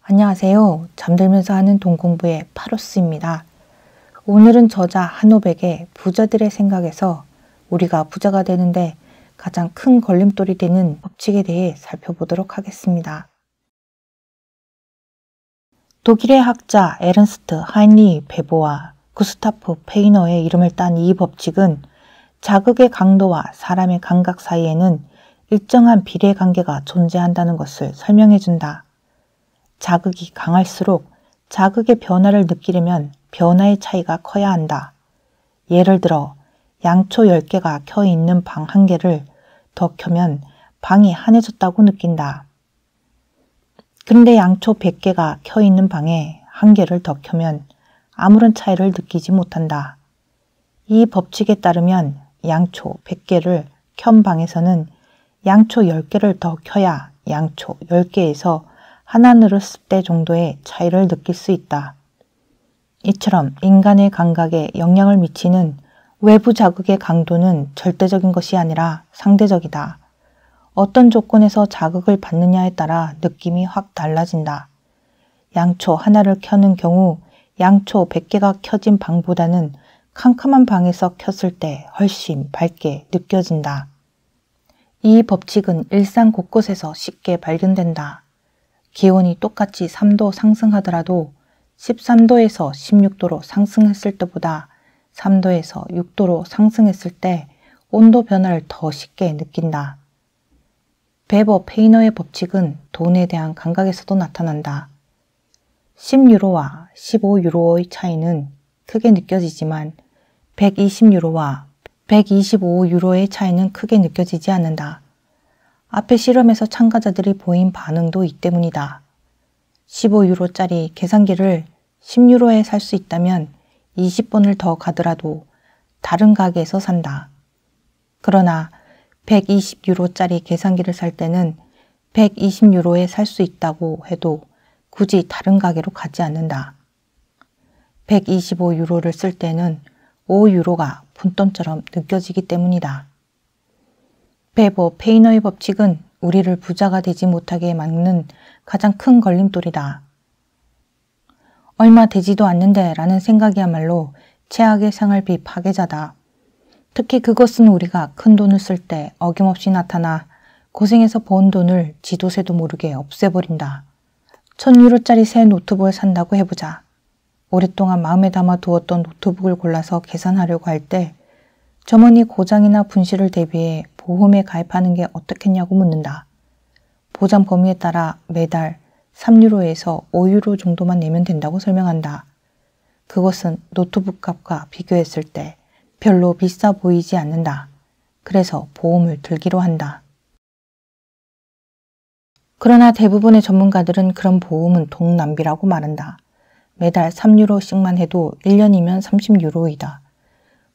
안녕하세요. 잠들면서 하는 돈공부의 파로스입니다. 오늘은 저자 한오백의 부자들의 생각에서 우리가 부자가 되는데 가장 큰 걸림돌이 되는 법칙에 대해 살펴보도록 하겠습니다. 독일의 학자 에른스트 하인리 베보와 구스타프 페이너의 이름을 딴 이 법칙은 자극의 강도와 사람의 감각 사이에는 일정한 비례관계가 존재한다는 것을 설명해준다. 자극이 강할수록 자극의 변화를 느끼려면 변화의 차이가 커야 한다. 예를 들어 양초 10개가 켜 있는 방 1개를 더 켜면 방이 환해졌다고 느낀다. 그런데 양초 100개가 켜 있는 방에 1개를 더 켜면 아무런 차이를 느끼지 못한다. 이 법칙에 따르면 양초 100개를 켠 방에서는 양초 10개를 더 켜야 양초 10개에서 하나 늘었을 때 정도의 차이를 느낄 수 있다. 이처럼 인간의 감각에 영향을 미치는 외부 자극의 강도는 절대적인 것이 아니라 상대적이다. 어떤 조건에서 자극을 받느냐에 따라 느낌이 확 달라진다. 양초 하나를 켜는 경우 양초 100개가 켜진 방보다는 캄캄한 방에서 켰을 때 훨씬 밝게 느껴진다. 이 법칙은 일상 곳곳에서 쉽게 발견된다. 기온이 똑같이 3도 상승하더라도 13도에서 16도로 상승했을 때보다 3도에서 6도로 상승했을 때 온도 변화를 더 쉽게 느낀다. 베버 페이너의 법칙은 돈에 대한 감각에서도 나타난다. 10유로와 15유로의 차이는 크게 느껴지지만 120유로와 125유로의 차이는 크게 느껴지지 않는다. 앞의 실험에서 참가자들이 보인 반응도 이 때문이다. 15유로짜리 계산기를 10유로에 살 수 있다면 20번을 더 가더라도 다른 가게에서 산다. 그러나 120유로짜리 계산기를 살 때는 120유로에 살 수 있다고 해도 굳이 다른 가게로 가지 않는다. 125유로를 쓸 때는 5유로가 푼돈처럼 느껴지기 때문이다. 베버 페이너의 법칙은 우리를 부자가 되지 못하게 막는 가장 큰 걸림돌이다. 얼마 되지도 않는데 라는 생각이야말로 최악의 생활비 파괴자다. 특히 그것은 우리가 큰 돈을 쓸 때 어김없이 나타나 고생해서 번 돈을 지도 새도 모르게 없애버린다. 1000유로짜리 새 노트북을 산다고 해보자. 오랫동안 마음에 담아 두었던 노트북을 골라서 계산하려고 할 때 점원이 고장이나 분실을 대비해 보험에 가입하는 게 어떻겠냐고 묻는다. 보장 범위에 따라 매달 3유로에서 5유로 정도만 내면 된다고 설명한다. 그것은 노트북 값과 비교했을 때 별로 비싸 보이지 않는다. 그래서 보험을 들기로 한다. 그러나 대부분의 전문가들은 그런 보험은 돈 낭비라고 말한다. 매달 3유로씩만 해도 1년이면 30유로이다.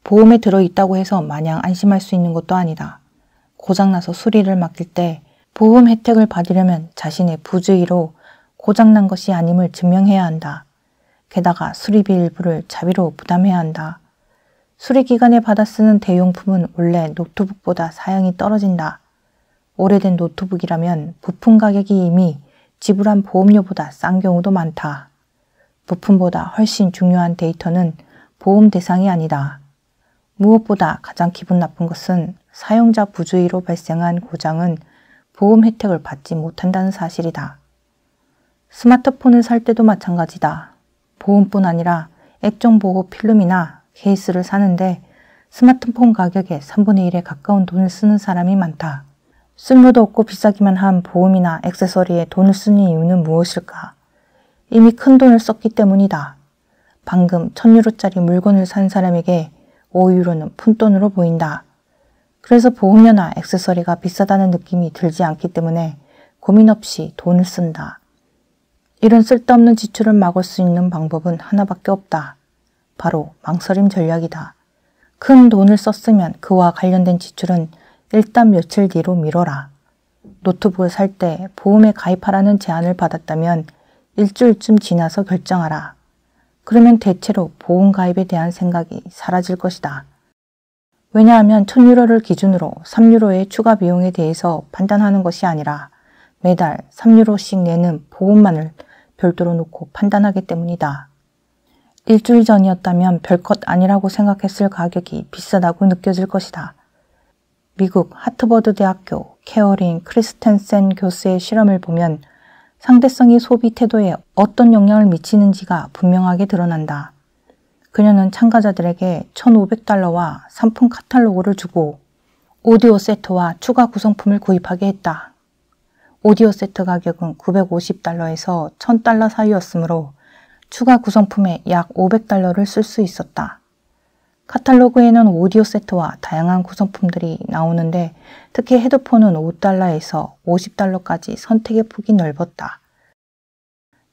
보험에 들어있다고 해서 마냥 안심할 수 있는 것도 아니다. 고장나서 수리를 맡길 때 보험 혜택을 받으려면 자신의 부주의로 고장난 것이 아님을 증명해야 한다. 게다가 수리비 일부를 자비로 부담해야 한다. 수리 기간에 받아 쓰는 대용품은 원래 노트북보다 사양이 떨어진다. 오래된 노트북이라면 부품 가격이 이미 지불한 보험료보다 싼 경우도 많다. 부품보다 훨씬 중요한 데이터는 보험 대상이 아니다. 무엇보다 가장 기분 나쁜 것은 사용자 부주의로 발생한 고장은 보험 혜택을 받지 못한다는 사실이다. 스마트폰을 살 때도 마찬가지다. 보험뿐 아니라 액정보호 필름이나 케이스를 사는데 스마트폰 가격의 3분의 1에 가까운 돈을 쓰는 사람이 많다. 쓸모도 없고 비싸기만 한 보험이나 액세서리에 돈을 쓰는 이유는 무엇일까? 이미 큰 돈을 썼기 때문이다. 방금 1000유로짜리 물건을 산 사람에게 5유로는 푼돈으로 보인다. 그래서 보험료나 액세서리가 비싸다는 느낌이 들지 않기 때문에 고민 없이 돈을 쓴다. 이런 쓸데없는 지출을 막을 수 있는 방법은 하나밖에 없다. 바로 망설임 전략이다. 큰 돈을 썼으면 그와 관련된 지출은 일단 며칠 뒤로 미뤄라. 노트북을 살 때 보험에 가입하라는 제안을 받았다면 일주일쯤 지나서 결정하라. 그러면 대체로 보험 가입에 대한 생각이 사라질 것이다. 왜냐하면 1000유로를 기준으로 3유로의 추가 비용에 대해서 판단하는 것이 아니라 매달 3유로씩 내는 보험만을 별도로 놓고 판단하기 때문이다. 일주일 전이었다면 별것 아니라고 생각했을 가격이 비싸다고 느껴질 것이다. 미국 하트버드 대학교 캐어린 크리스텐센 교수의 실험을 보면 상대성이 소비 태도에 어떤 영향을 미치는지가 분명하게 드러난다. 그녀는 참가자들에게 $1,500와 상품 카탈로그를 주고 오디오 세트와 추가 구성품을 구입하게 했다. 오디오 세트 가격은 $950에서 $1,000 사이였으므로 추가 구성품에 약 $500를 쓸 수 있었다. 카탈로그에는 오디오 세트와 다양한 구성품들이 나오는데 특히 헤드폰은 $5에서 $50까지 선택의 폭이 넓었다.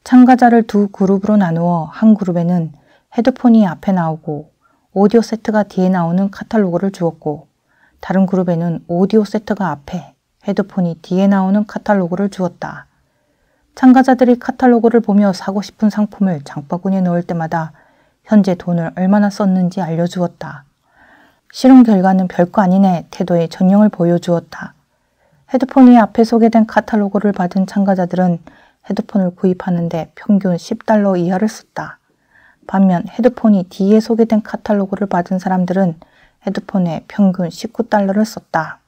참가자를 두 그룹으로 나누어 한 그룹에는 헤드폰이 앞에 나오고 오디오 세트가 뒤에 나오는 카탈로그를 주었고 다른 그룹에는 오디오 세트가 앞에 헤드폰이 뒤에 나오는 카탈로그를 주었다. 참가자들이 카탈로그를 보며 사고 싶은 상품을 장바구니에 넣을 때마다 현재 돈을 얼마나 썼는지 알려주었다. 실험 결과는 별거 아니네 태도의 전형을 보여주었다. 헤드폰이 앞에 소개된 카탈로그를 받은 참가자들은 헤드폰을 구입하는데 평균 $10 이하를 썼다. 반면 헤드폰이 뒤에 소개된 카탈로그를 받은 사람들은 헤드폰에 평균 $19를 썼다.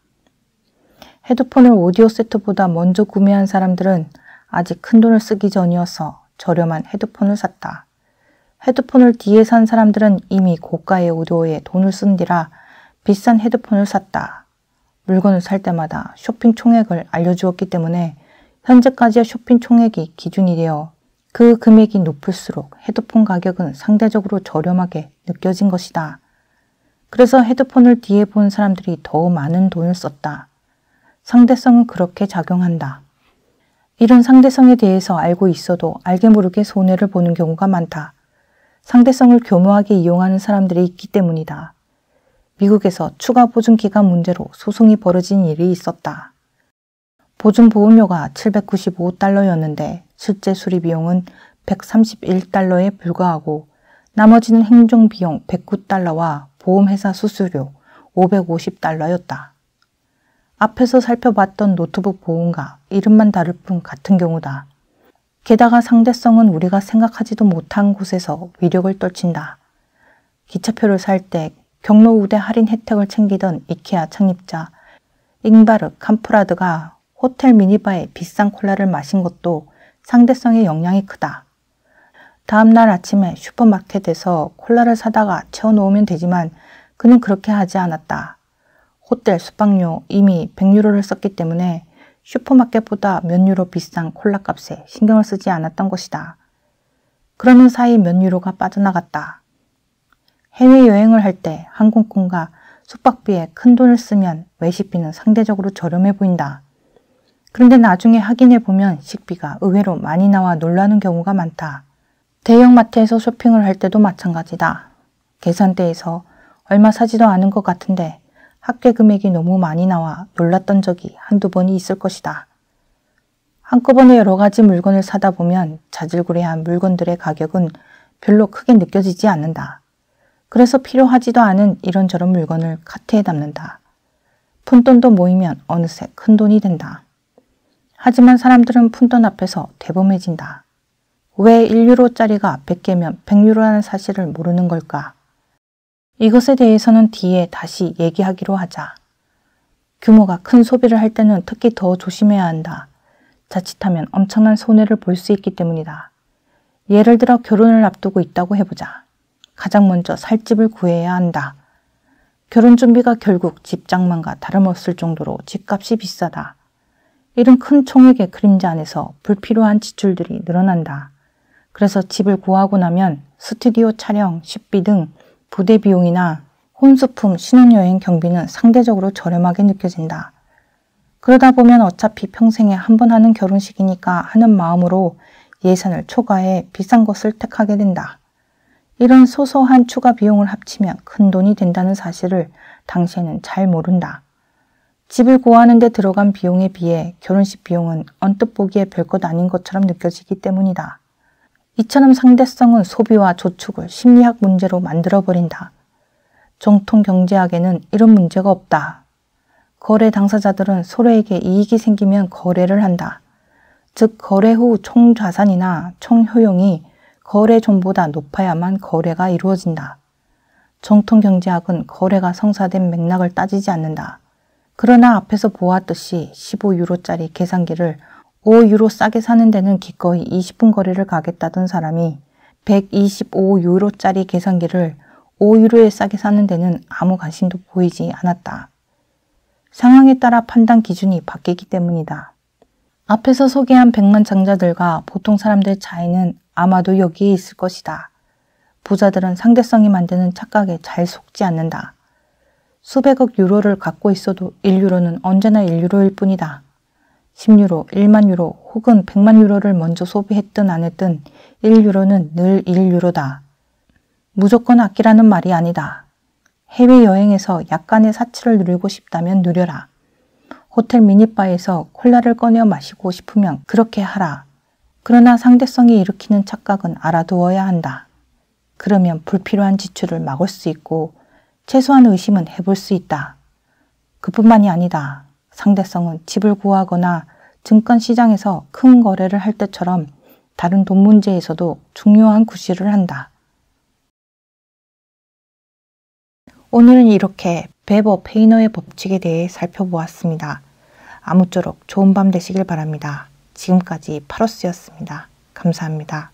헤드폰을 오디오 세트보다 먼저 구매한 사람들은 아직 큰 돈을 쓰기 전이어서 저렴한 헤드폰을 샀다. 헤드폰을 뒤에 산 사람들은 이미 고가의 오디오에 돈을 쓴 뒤라 비싼 헤드폰을 샀다. 물건을 살 때마다 쇼핑 총액을 알려주었기 때문에 현재까지의 쇼핑 총액이 기준이 되어 그 금액이 높을수록 헤드폰 가격은 상대적으로 저렴하게 느껴진 것이다. 그래서 헤드폰을 뒤에 본 사람들이 더 많은 돈을 썼다. 상대성은 그렇게 작용한다. 이런 상대성에 대해서 알고 있어도 알게 모르게 손해를 보는 경우가 많다. 상대성을 교묘하게 이용하는 사람들이 있기 때문이다. 미국에서 추가 보증 기간 문제로 소송이 벌어진 일이 있었다. 보증 보험료가 $795였는데 실제 수리 비용은 $131에 불과하고 나머지는 행정비용 $109와 보험회사 수수료 $550였다. 앞에서 살펴봤던 노트북 보험과 이름만 다를 뿐 같은 경우다. 게다가 상대성은 우리가 생각하지도 못한 곳에서 위력을 떨친다. 기차표를 살 때 경로 우대 할인 혜택을 챙기던 이케아 창립자 잉바르 캄프라드가 호텔 미니바에 비싼 콜라를 마신 것도 상대성의 영향이 크다. 다음날 아침에 슈퍼마켓에서 콜라를 사다가 채워놓으면 되지만 그는 그렇게 하지 않았다. 호텔 숙박료 이미 100유로를 썼기 때문에 슈퍼마켓보다 몇 유로 비싼 콜라 값에 신경을 쓰지 않았던 것이다. 그러는 사이 몇 유로가 빠져나갔다. 해외여행을 할 때 항공권과 숙박비에 큰 돈을 쓰면 외식비는 상대적으로 저렴해 보인다. 그런데 나중에 확인해 보면 식비가 의외로 많이 나와 놀라는 경우가 많다. 대형마트에서 쇼핑을 할 때도 마찬가지다. 계산대에서 얼마 사지도 않은 것 같은데 합계 금액이 너무 많이 나와 놀랐던 적이 한두 번이 있을 것이다. 한꺼번에 여러 가지 물건을 사다 보면 자질구레한 물건들의 가격은 별로 크게 느껴지지 않는다. 그래서 필요하지도 않은 이런저런 물건을 카트에 담는다. 푼돈도 모이면 어느새 큰돈이 된다. 하지만 사람들은 푼돈 앞에서 대범해진다. 왜 1유로짜리가 100개면 100유로라는 사실을 모르는 걸까? 이것에 대해서는 뒤에 다시 얘기하기로 하자. 규모가 큰 소비를 할 때는 특히 더 조심해야 한다. 자칫하면 엄청난 손해를 볼 수 있기 때문이다. 예를 들어 결혼을 앞두고 있다고 해보자. 가장 먼저 살 집을 구해야 한다. 결혼 준비가 결국 집 장만과 다름없을 정도로 집값이 비싸다. 이런 큰 총액의 그림자 안에서 불필요한 지출들이 늘어난다. 그래서 집을 구하고 나면 스튜디오 촬영, 식비 등 부대 비용이나 혼수품, 신혼여행 경비는 상대적으로 저렴하게 느껴진다. 그러다 보면 어차피 평생에 한 번 하는 결혼식이니까 하는 마음으로 예산을 초과해 비싼 것을 택하게 된다. 이런 소소한 추가 비용을 합치면 큰 돈이 된다는 사실을 당시에는 잘 모른다. 집을 구하는 데 들어간 비용에 비해 결혼식 비용은 언뜻 보기에 별것 아닌 것처럼 느껴지기 때문이다. 이처럼 상대성은 소비와 저축을 심리학 문제로 만들어버린다. 정통 경제학에는 이런 문제가 없다. 거래 당사자들은 서로에게 이익이 생기면 거래를 한다. 즉 거래 후 총 자산이나 총 효용이 거래 종보다 높아야만 거래가 이루어진다. 정통 경제학은 거래가 성사된 맥락을 따지지 않는다. 그러나 앞에서 보았듯이 15유로짜리 계산기를 5유로 싸게 사는 데는 기꺼이 20분 거리를 가겠다던 사람이 125유로짜리 계산기를 5유로에 싸게 사는 데는 아무 관심도 보이지 않았다. 상황에 따라 판단 기준이 바뀌기 때문이다. 앞에서 소개한 백만 장자들과 보통 사람들의 차이는 아마도 여기에 있을 것이다. 부자들은 상대성이 만드는 착각에 잘 속지 않는다. 수백억 유로를 갖고 있어도 1유로는 언제나 1유로일 뿐이다. 10유로, 1만 유로 혹은 100만 유로를 먼저 소비했든 안 했든 1유로는 늘 1유로다. 무조건 아끼라는 말이 아니다. 해외여행에서 약간의 사치를 누리고 싶다면 누려라. 호텔 미니바에서 콜라를 꺼내 마시고 싶으면 그렇게 하라. 그러나 상대성이 일으키는 착각은 알아두어야 한다. 그러면 불필요한 지출을 막을 수 있고 최소한 의심은 해볼 수 있다. 그뿐만이 아니다. 상대성은 집을 구하거나 증권시장에서 큰 거래를 할 때처럼 다른 돈 문제에서도 중요한 구실을 한다. 오늘은 이렇게 베버 페이너의 법칙에 대해 살펴보았습니다. 아무쪼록 좋은 밤 되시길 바랍니다. 지금까지 파로스였습니다. 감사합니다.